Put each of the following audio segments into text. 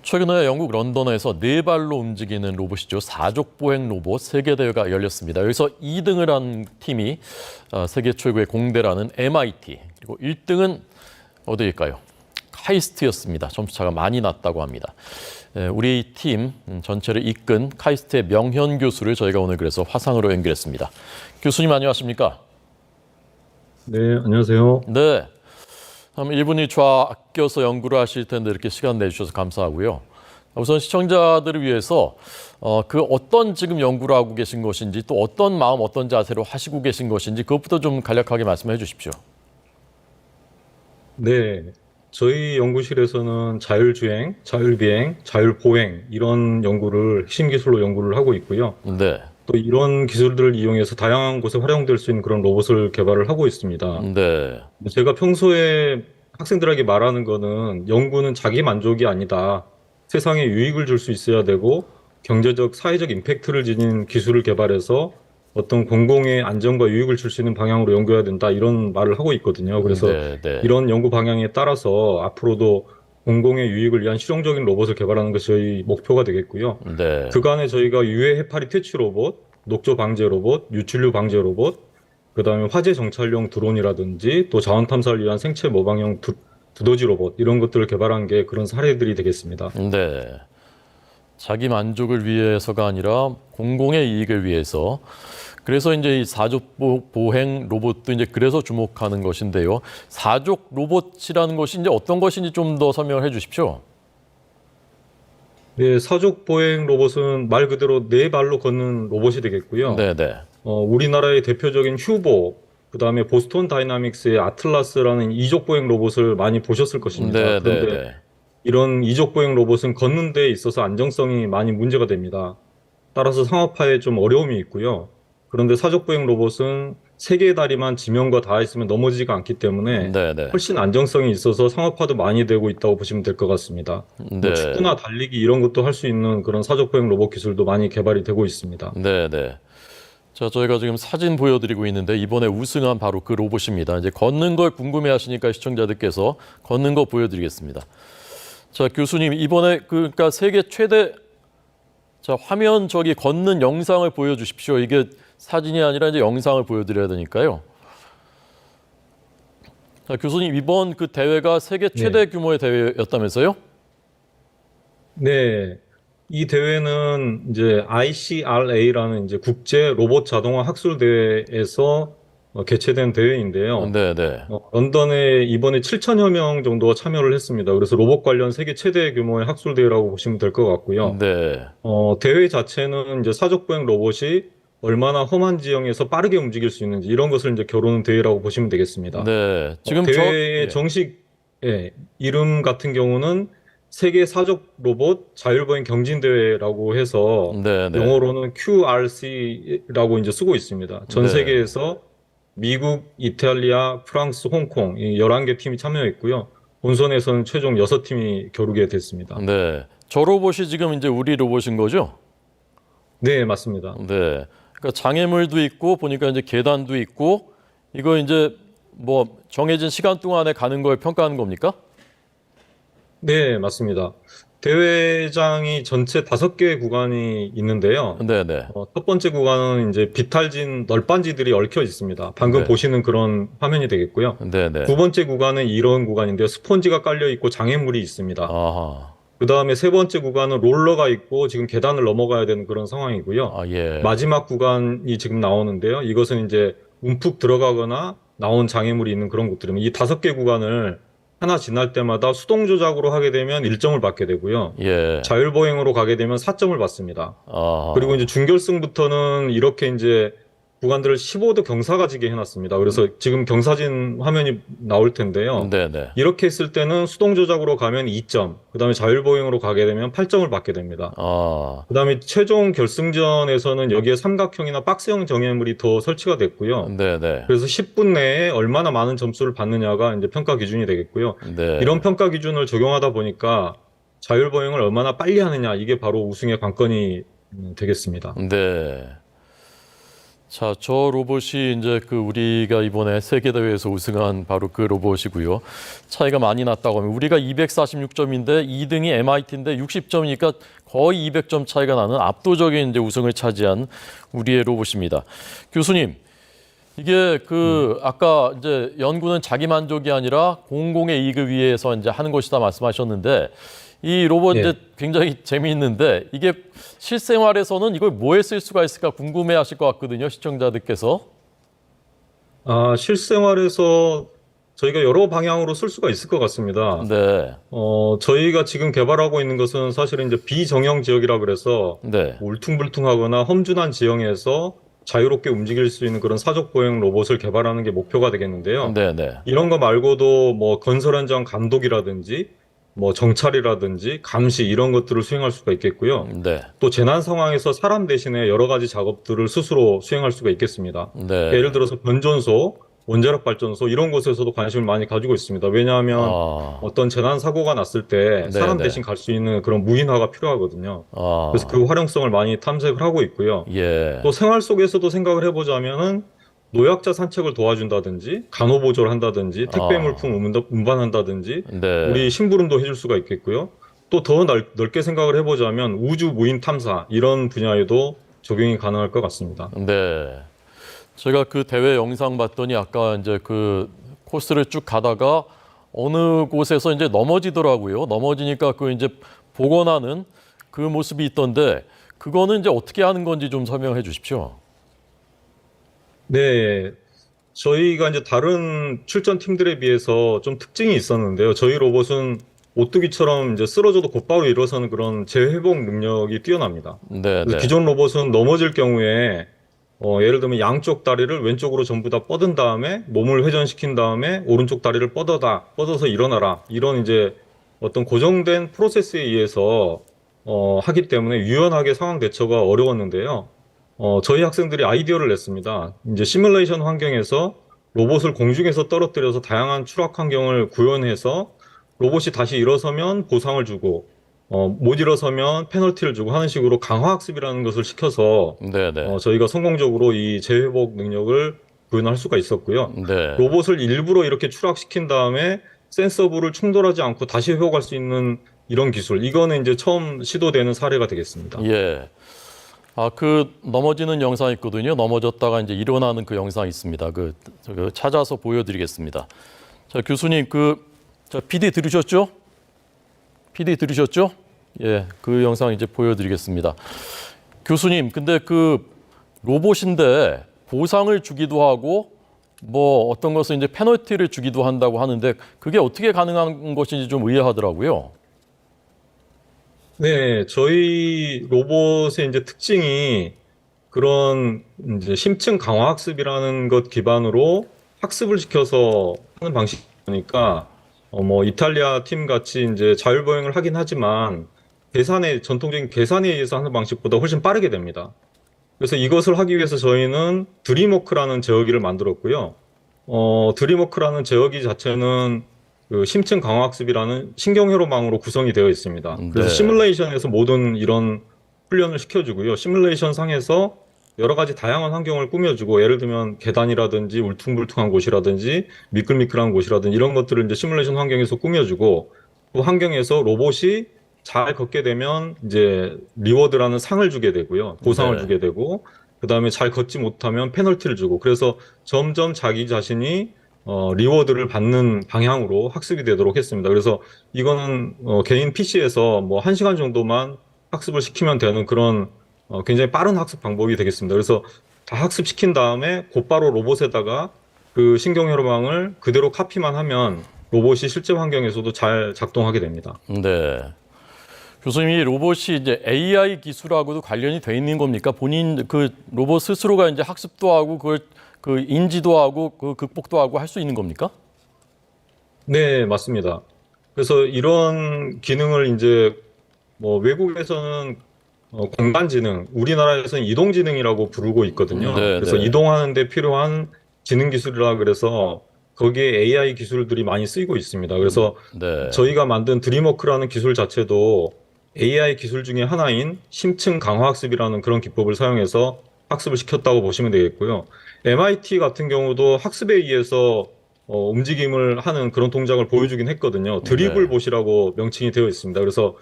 최근에 영국 런던에서 네 발로 움직이는 로봇이죠. 사족보행 로봇 세계대회가 열렸습니다. 여기서 2등을 한 팀이 세계 최고의 공대라는 MIT, 그리고 1등은 어디일까요? 카이스트였습니다. 점수차가 많이 났다고 합니다. 우리 팀 전체를 이끈 카이스트의 명현 교수를 저희가 오늘 그래서 화상으로 연결했습니다. 교수님 안녕하십니까? 네, 안녕하세요. 네. 1분 1초 아껴서 연구를 하실 텐데 이렇게 시간 내주셔서 감사하고요. 우선 시청자들을 위해서 그 어떤 지금 연구를 하고 계신 것인지 또 어떤 마음, 어떤 자세로 하시고 계신 것인지 그것부터 좀 간략하게 말씀해 주십시오. 네, 저희 연구실에서는 자율주행, 자율비행, 자율보행 이런 연구를 핵심 기술로 연구를 하고 있고요. 네. 또 이런 기술들을 이용해서 다양한 곳에 활용될 수 있는 그런 로봇을 개발을 하고 있습니다. 네. 제가 평소에 학생들에게 말하는 거는 연구는 자기 만족이 아니다. 세상에 유익을 줄 수 있어야 되고 경제적, 사회적 임팩트를 지닌 기술을 개발해서 어떤 공공의 안전과 유익을 줄 수 있는 방향으로 연구해야 된다. 이런 말을 하고 있거든요. 그래서 네, 네. 이런 연구 방향에 따라서 앞으로도 공공의 유익을 위한 실용적인 로봇을 개발하는 것이 저희 목표가 되겠고요. 네. 그간에 저희가 유해 해파리 퇴치 로봇, 녹조 방제 로봇, 유출류 방제 로봇, 그다음에 화재 정찰용 드론이라든지 또 자원 탐사를 위한 생체 모방형 두더지 로봇 이런 것들을 개발한 게 그런 사례들이 되겠습니다. 네. 자기 만족을 위해서가 아니라 공공의 이익을 위해서. 그래서 이제 이 사족 보행 로봇도 이제 그래서 주목하는 것인데요. 사족 로봇이라는 것이 이제 어떤 것인지 좀 더 설명을 해 주십시오. 네, 사족 보행 로봇은 말 그대로 네 발로 걷는 로봇이 되겠고요. 네, 네. 우리나라의 대표적인 휴보, 그다음에 보스턴 다이나믹스의 아틀라스라는 이족 보행 로봇을 많이 보셨을 것입니다. 네, 네, 그런데 네. 이런 이족 보행 로봇은 걷는 데 있어서 안정성이 많이 문제가 됩니다. 따라서 상업화에 좀 어려움이 있고요. 그런데 사족 보행 로봇은 세 개의 다리만 지면과 닿아 있으면 넘어지지가 않기 때문에 네, 네. 훨씬 안정성이 있어서 상업화도 많이 되고 있다고 보시면 될 것 같습니다. 뭐 네. 축구나 달리기 이런 것도 할 수 있는 그런 사족 보행 로봇 기술도 많이 개발이 되고 있습니다. 네, 네. 자, 저희가 지금 사진 보여드리고 있는데 이번에 우승한 바로 그 로봇입니다. 이제 걷는 걸 궁금해하시니까 시청자들께서 걷는 거 보여드리겠습니다. 자, 교수님 이번에 그러니까 세계 최대 자 화면 저기 걷는 영상을 보여주십시오. 이게 사진이 아니라 이제 영상을 보여드려야 되니까요. 자, 교수님 이번 그 대회가 세계 최대 네. 규모의 대회였다면서요? 네. 이 대회는 이제 ICRA라는 이제 국제 로봇 자동화 학술 대회에서 개최된 대회인데요. 네, 네. 런던에 이번에 7천여 명 정도가 참여를 했습니다. 그래서 로봇 관련 세계 최대 규모의 학술 대회라고 보시면 될 것 같고요. 네. 대회 자체는 이제 사족보행 로봇이 얼마나 험한 지형에서 빠르게 움직일 수 있는지 이런 것을 이제 겨루는 대회라고 보시면 되겠습니다. 네. 지금 대회의 예. 정식 이름 같은 경우는 세계 사족 로봇 자율보행 경진대회라고 해서 네, 네. 영어로는 QRC라고 이제 쓰고 있습니다. 전 네. 세계에서 미국, 이탈리아, 프랑스, 홍콩 이 11개 팀이 참여했고요. 본선에서는 최종 6팀이 겨루게 됐습니다. 네. 저 로봇이 지금 이제 우리 로봇인 거죠? 네, 맞습니다. 네. 그러니까 장애물도 있고 보니까 이제 계단도 있고 이거 이제 뭐 정해진 시간 동안에 가는 걸 평가하는 겁니까? 네, 맞습니다. 대회장이 전체 5개 구간이 있는데요. 네, 네. 첫 번째 구간은 이제 비탈진 널빤지들이 얽혀 있습니다. 방금 네. 보시는 그런 화면이 되겠고요. 네, 네. 두 번째 구간은 이런 구간인데요. 스펀지가 깔려 있고 장애물이 있습니다. 아하. 그 다음에 세 번째 구간은 롤러가 있고 지금 계단을 넘어가야 되는 그런 상황이고요. 아, 예. 마지막 구간이 지금 나오는데요. 이것은 이제 움푹 들어가거나 나온 장애물이 있는 그런 곳들입니다. 이 5개 구간을 하나 지날 때마다 수동 조작으로 하게 되면 1점을 받게 되고요. 예. 자율보행으로 가게 되면 4점을 받습니다. 아하. 그리고 이제 준결승부터는 이렇게 이제 구간들을 15도 경사가지게 해놨습니다. 그래서 지금 경사진 화면이 나올 텐데요. 네, 네. 이렇게 했을 때는 수동 조작으로 가면 2점, 그 다음에 자율보행으로 가게 되면 8점을 받게 됩니다. 아. 그 다음에 최종 결승전에서는 여기에 삼각형이나 박스형 정예물이 더 설치가 됐고요. 네, 네. 그래서 10분 내에 얼마나 많은 점수를 받느냐가 이제 평가 기준이 되겠고요. 네. 이런 평가 기준을 적용하다 보니까 자율보행을 얼마나 빨리 하느냐, 이게 바로 우승의 관건이 되겠습니다. 네. 자, 저 로봇이 이제 그 우리가 이번에 세계 대회에서 우승한 바로 그 로봇이고요. 차이가 많이 났다고 하면 우리가 246점인데 2등이 MIT인데 60점이니까 거의 200점 차이가 나는 압도적인 이제 우승을 차지한 우리의 로봇입니다. 교수님, 이게 그 아까 이제 연구는 자기 만족이 아니라 공공의 이익을 위해서 이제 하는 것이다 말씀하셨는데 이 로봇 이제 굉장히 재미있는데 이게 실생활에서는 이걸 뭐에 쓸 수가 있을까 궁금해하실 것 같거든요, 시청자들께서. 실생활에서 저희가 여러 방향으로 쓸 수가 있을 것 같습니다. 네, 저희가 지금 개발하고 있는 것은 사실은 이제 비정형 지역이라 그래서 네, 울퉁불퉁하거나 험준한 지형에서 자유롭게 움직일 수 있는 그런 사족 보행 로봇을 개발하는 게 목표가 되겠는데요. 네, 네, 이런 거 말고도 뭐 건설 현장 감독이라든지 뭐 정찰이라든지 감시 이런 것들을 수행할 수가 있겠고요. 네, 또 재난 상황에서 사람 대신에 여러 가지 작업들을 스스로 수행할 수가 있겠습니다. 네. 예를 들어서 변전소, 원자력 발전소 이런 곳에서도 관심을 많이 가지고 있습니다. 왜냐하면 아, 어떤 재난 사고가 났을 때 네, 사람 네. 대신 갈 수 있는 그런 무인화가 필요하거든요. 그래서 아, 그 활용성을 많이 탐색을 하고 있고요. 예, 또 생활 속에서도 생각을 해보자면은 노약자 산책을 도와준다든지 간호보조를 한다든지 택배 아, 물품 운반한다든지 네, 우리 심부름도 해줄 수가 있겠고요. 또 더 넓게 생각을 해보자면 우주 무인 탐사 이런 분야에도 적용이 가능할 것 같습니다. 네. 제가 그 대회 영상 봤더니 아까 이제 그 코스를 쭉 가다가 어느 곳에서 이제 넘어지더라고요. 넘어지니까 그 이제 복원하는 그 모습이 있던데 그거는 이제 어떻게 하는 건지 좀 설명해 주십시오. 네, 저희가 이제 다른 출전 팀들에 비해서 좀 특징이 있었는데요. 저희 로봇은 오뚜기처럼 이제 쓰러져도 곧바로 일어서는 그런 재회복 능력이 뛰어납니다. 네, 그래서 네, 기존 로봇은 넘어질 경우에 예를 들면 양쪽 다리를 왼쪽으로 전부 다 뻗은 다음에 몸을 회전시킨 다음에 오른쪽 다리를 뻗어서 일어나라. 이런 이제 어떤 고정된 프로세스에 의해서 하기 때문에 유연하게 상황 대처가 어려웠는데요. 저희 학생들이 아이디어를 냈습니다. 이제 시뮬레이션 환경에서 로봇을 공중에서 떨어뜨려서 다양한 추락 환경을 구현해서 로봇이 다시 일어서면 보상을 주고, 못 일어서면 페널티를 주고 하는 식으로 강화 학습이라는 것을 시켜서 네, 네, 저희가 성공적으로 이 재회복 능력을 구현할 수가 있었고요. 네, 로봇을 일부러 이렇게 추락시킨 다음에 센서부를 충돌하지 않고 다시 회복할 수 있는 이런 기술, 이거는 이제 처음 시도되는 사례가 되겠습니다. 예. 아, 그 넘어지는 영상 있거든요. 넘어졌다가 이제 일어나는 그 영상 있습니다. 그 찾아서 보여드리겠습니다. 자, 교수님 자, PD 들으셨죠? PD 들으셨죠? 예, 그 영상 이제 보여드리겠습니다. 교수님, 근데 그 로봇인데 보상을 주기도 하고 뭐 어떤 것은 이제 페널티를 주기도 한다고 하는데 그게 어떻게 가능한 것인지 좀 의아하더라고요. 네, 저희 로봇의 이제 특징이 그런 이제 심층 강화 학습이라는 것 기반으로 학습을 시켜서 하는 방식이니까 뭐 이탈리아 팀 같이 이제 자율보행을 하긴 하지만 전통적인 계산에 의해서 하는 방식보다 훨씬 빠르게 됩니다. 그래서 이것을 하기 위해서 저희는 드림워크라는 제어기를 만들었고요. 드림워크라는 제어기 자체는 그 심층 강화학습이라는 신경회로망으로 구성이 되어 있습니다. 그래서 네. 시뮬레이션에서 모든 이런 훈련을 시켜주고요. 시뮬레이션 상에서 여러 가지 다양한 환경을 꾸며주고, 예를 들면 계단이라든지 울퉁불퉁한 곳이라든지 미끌미끌한 곳이라든지 이런 것들을 이제 시뮬레이션 환경에서 꾸며주고, 그 환경에서 로봇이 잘 걷게 되면 이제 리워드라는 상을 주게 되고요. 보상을 네. 주게 되고, 그 다음에 잘 걷지 못하면 페널티를 주고, 그래서 점점 자기 자신이 리워드를 받는 방향으로 학습이 되도록 했습니다. 그래서 이거는 개인 PC에서 뭐 1시간 정도만 학습을 시키면 되는 그런 굉장히 빠른 학습 방법이 되겠습니다. 그래서 다 학습시킨 다음에 곧바로 로봇에다가 그 신경회로망을 그대로 카피만 하면 로봇이 실제 환경에서도 잘 작동하게 됩니다. 네. 교수님, 이 로봇이 이제 AI 기술하고도 관련이 돼 있는 겁니까? 본인 그 로봇 스스로가 이제 학습도 하고 그걸 그 인지도 하고 그 극복도 하고 할 수 있는 겁니까? 네, 맞습니다. 그래서 이런 기능을 이제 뭐 외국에서는 공간지능, 우리나라에서는 이동지능이라고 부르고 있거든요. 네, 그래서 네. 이동하는 데 필요한 지능 기술이라 그래서 거기에 AI 기술들이 많이 쓰이고 있습니다. 그래서 네. 저희가 만든 드림워크라는 기술 자체도 AI 기술 중에 하나인 심층 강화학습이라는 그런 기법을 사용해서 학습을 시켰다고 보시면 되겠고요. MIT 같은 경우도 학습에 의해서 움직임을 하는 그런 동작을 보여주긴 했거든요. 드리블 네. 봇이라고 명칭이 되어 있습니다. 그래서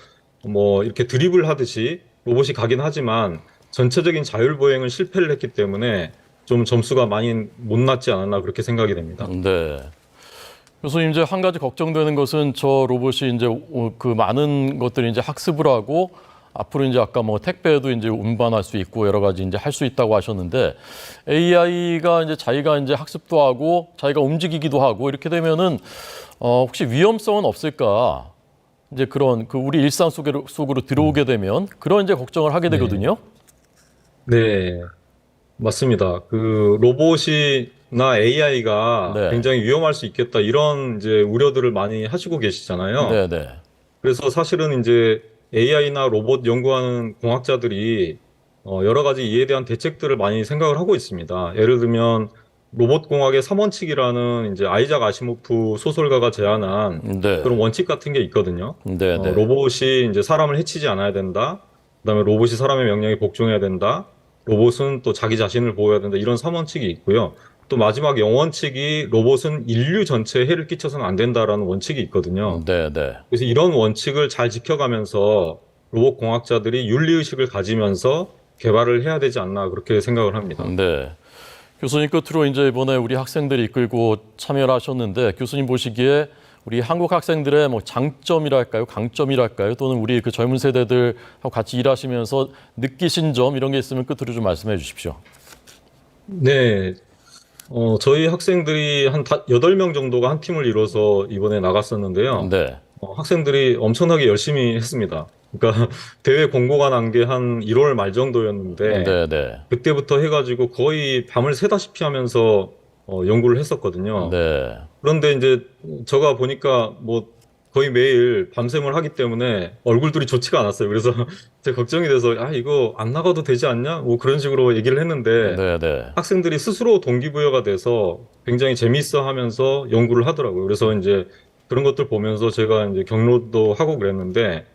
뭐 이렇게 드리블 하듯이 로봇이 가긴 하지만 전체적인 자율 보행을 실패를 했기 때문에 좀 점수가 많이 못 났지 않았나 그렇게 생각이 됩니다. 네. 교수님 이제 한 가지 걱정되는 것은 저 로봇이 이제 그 많은 것들이 이제 학습을 하고 앞으로 이제 아까 뭐 택배도 이제 운반할 수 있고 여러 가지 이제 할 수 있다고 하셨는데 AI가 이제 자기가 이제 학습도 하고 자기가 움직이기도 하고 이렇게 되면은 혹시 위험성은 없을까? 이제 그런 그 우리 일상 속으로 들어오게 되면 그런 이제 걱정을 하게 네. 되거든요. 네, 맞습니다. 그 로봇이나 AI가 네. 굉장히 위험할 수 있겠다 이런 이제 우려들을 많이 하시고 계시잖아요. 네, 네. 그래서 사실은 이제 AI나 로봇 연구하는 공학자들이 여러 가지 이에 대한 대책들을 많이 생각을 하고 있습니다. 예를 들면 로봇 공학의 3원칙이라는 이제 아이작 아시모프 소설가가 제안한 네. 그런 원칙 같은 게 있거든요. 네, 네. 로봇이 이제 사람을 해치지 않아야 된다. 그다음에 로봇이 사람의 명령에 복종해야 된다. 로봇은 또 자기 자신을 보호해야 된다. 이런 3원칙이 있고요. 또 마지막 0원칙이 로봇은 인류 전체에 해를 끼쳐서는 안 된다라는 원칙이 있거든요. 네, 네. 그래서 이런 원칙을 잘 지켜가면서 로봇 공학자들이 윤리의식을 가지면서 개발을 해야 되지 않나 그렇게 생각을 합니다. 네. 교수님 끝으로 이제 이번에 우리 학생들이 이끌고 참여를 하셨는데 교수님 보시기에 우리 한국 학생들의 뭐 장점이랄까요, 강점이랄까요, 또는 우리 그 젊은 세대들하고 같이 일하시면서 느끼신 점 이런 게 있으면 끝으로 좀 말씀해 주십시오. 네, 저희 학생들이 한 8명 정도가 한 팀을 이뤄서 이번에 나갔었는데요. 네, 학생들이 엄청나게 열심히 했습니다. 그러니까 대회 공고가 난 게 한 1월 말 정도였는데 네, 네, 그때부터 해가지고 거의 밤을 새다시피 하면서 연구를 했었거든요. 네, 그런데 이제 제가 보니까 뭐 거의 매일 밤샘을 하기 때문에 얼굴들이 좋지가 않았어요. 그래서 제가 걱정이 돼서 아 이거 안 나가도 되지 않냐? 뭐 그런 식으로 얘기를 했는데 네, 네, 학생들이 스스로 동기부여가 돼서 굉장히 재미있어 하면서 연구를 하더라고요. 그래서 이제 그런 것들 보면서 제가 이제 격려도 하고 그랬는데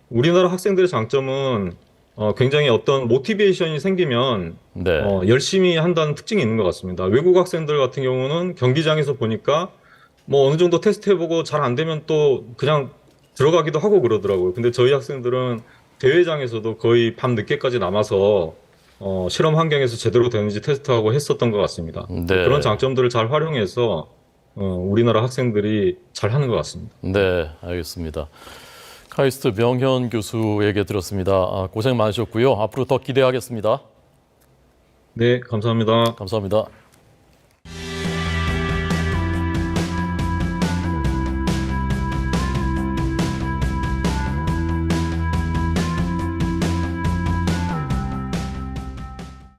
우리나라 학생들의 장점은 굉장히 어떤 모티베이션이 생기면 네, 열심히 한다는 특징이 있는 것 같습니다. 외국 학생들 같은 경우는 경기장에서 보니까 뭐 어느 정도 테스트 해보고 잘 안 되면 또 그냥 들어가기도 하고 그러더라고요. 근데 저희 학생들은 대회장에서도 거의 밤 늦게까지 남아서 실험 환경에서 제대로 되는지 테스트하고 했었던 것 같습니다. 그런 네, 장점들을 잘 활용해서 우리나라 학생들이 잘 하는 것 같습니다. 네, 알겠습니다. 카이스트 명현 교수에게 들었습니다. 고생 많으셨고요. 앞으로 더 기대하겠습니다. 네, 감사합니다. 감사합니다.